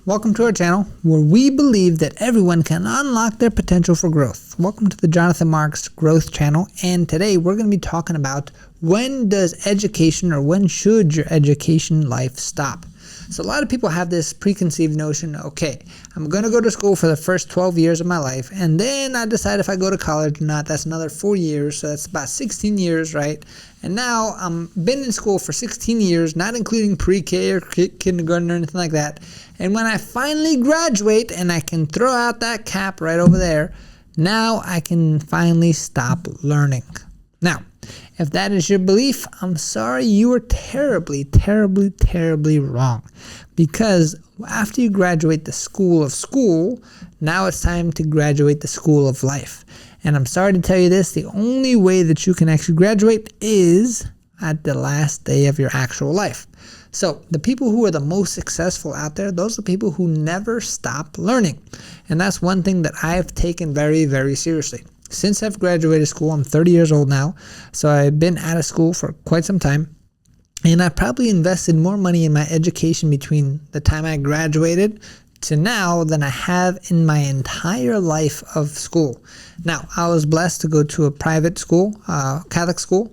Welcome to our channel where we believe that everyone can unlock their potential for growth. Welcome to the Jonathan Marques Growth channel, and today we're going to be talking about when does education or when should your education life stop? So a lot of people have this preconceived notion, okay, I'm going to go to school for the first 12 years of my life, and then I decide if I go to college or not. That's another 4 years, so that's about 16 years, right? And now I'm been in school for 16 years, not including pre-K or kindergarten or anything like that. And when I finally graduate and I can throw out that cap right over there, now I can finally stop learning. Now, if that is your belief, I'm sorry, you are terribly, terribly, terribly wrong. Because after you graduate the school of school, now it's time to graduate the school of life. And I'm sorry to tell you this, the only way that you can actually graduate is at the last day of your actual life. So the people who are the most successful out there, those are the people who never stop learning. And that's one thing that I've taken very, very seriously. Since I've graduated school, I'm 30 years old now, so I've been out of school for quite some time, and I probably invested more money in my education between the time I graduated to now than I have in my entire life of school. Now, I was blessed to go to a private school, Catholic school,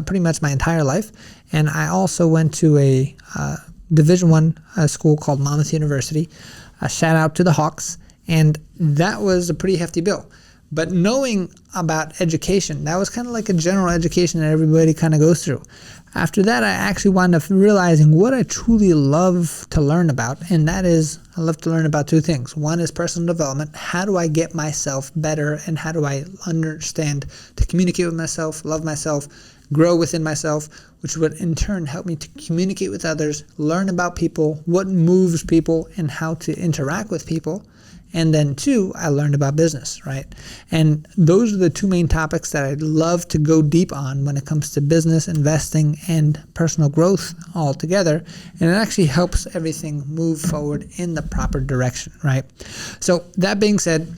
pretty much my entire life, and I also went to a Division I school called Monmouth University. Shout out to the Hawks, and that was a pretty hefty bill. But knowing about education, that was kind of like a general education that everybody kind of goes through. After that, I actually wound up realizing what I truly love to learn about, and that is I love to learn about two things. One is personal development. How do I get myself better, and how do I understand to communicate with myself, love myself, grow within myself, which would in turn help me to communicate with others, learn about people, what moves people, and how to interact with people. And then two, I learned about business, right? And those are the two main topics that I'd love to go deep on when it comes to business, investing, and personal growth all together. And it actually helps everything move forward in the proper direction, right? So that being said,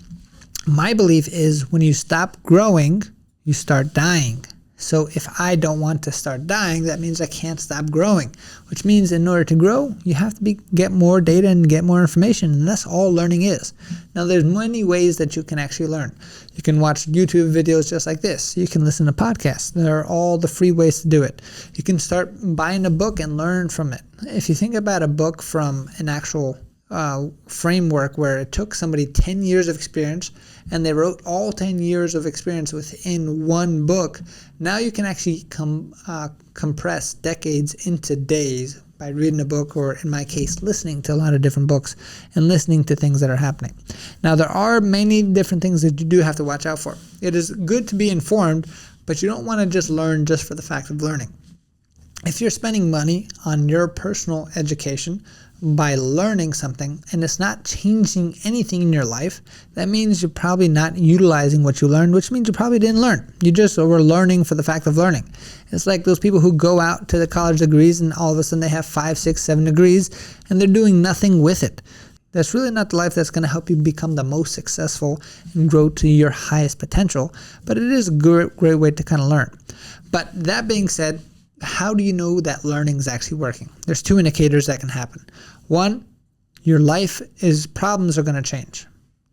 my belief is when you stop growing, you start dying. So if I don't want to start dying, that means I can't stop growing, which means in order to grow, you have to get more data and get more information, and that's all learning is. Now, there's many ways that you can actually learn. You can watch YouTube videos just like this. You can listen to podcasts. There are all the free ways to do it. You can start buying a book and learn from it. If you think about a book from an actual framework where it took somebody 10 years of experience and they wrote all 10 years of experience within one book, now you can actually compress decades into days by reading a book, or in my case, listening to a lot of different books and listening to things that are happening. Now, there are many different things that you do have to watch out for. It is good to be informed, but you don't want to just learn just for the fact of learning. If you're spending money on your personal education by learning something and it's not changing anything in your life, that means you're probably not utilizing what you learned, which means you probably didn't learn. You just were learning for the fact of learning. It's like those people who go out to the college degrees and all of a sudden they have 5, 6, 7 degrees and they're doing nothing with it. That's really not the life that's going to help you become the most successful and grow to your highest potential, but it is a great way to kind of learn. But that being said, how do you know that learning is actually working? There's two indicators that can happen. One, your problems are going to change.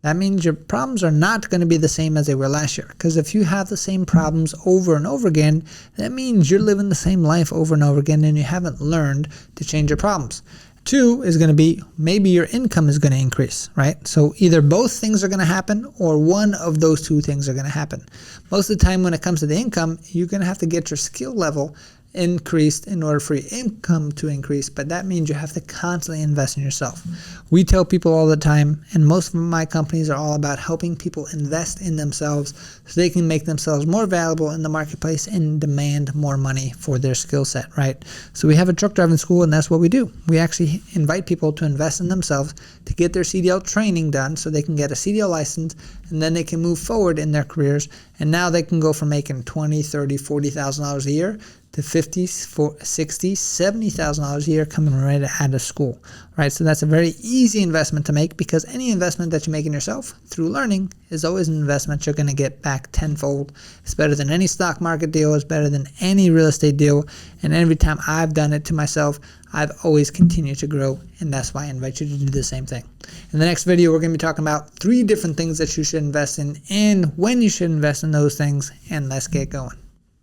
That means your problems are not going to be the same as they were last year. Because if you have the same problems over and over again, that means you're living the same life over and over again and you haven't learned to change your problems. Two is going to be maybe your income is going to increase, right? So either both things are going to happen or one of those two things are going to happen. Most of the time when it comes to the income, you're going to have to get your skill level increased in order for your income to increase, but that means you have to constantly invest in yourself. We tell people all the time, and most of my companies are all about helping people invest in themselves so they can make themselves more valuable in the marketplace and demand more money for their skill set, right? So we have a truck driving school, and that's what we do. We actually invite people to invest in themselves to get their CDL training done so they can get a CDL license, and then they can move forward in their careers, and now they can go from making $20,000, $30,000, $40,000 a year to $50,000, $60,000, $70,000 a year coming right out of school, right? So that's a very easy investment to make, because any investment that you make in yourself through learning is always an investment you're going to get back tenfold. It's better than any stock market deal. It's better than any real estate deal. And every time I've done it to myself, I've always continued to grow, and that's why I invite you to do the same thing. In the next video, we're going to be talking about 3 different things that you should invest in and when you should invest in those things, and let's get going.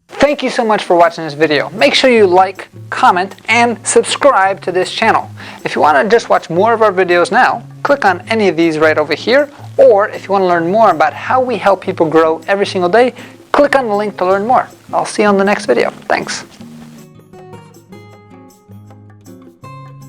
Thank you so much for watching this video. Make sure you like, comment, and subscribe to this channel. If you want to just watch more of our videos now, click on any of these right over here, or if you want to learn more about how we help people grow every single day, click on the link to learn more. I'll see you on the next video. Thanks.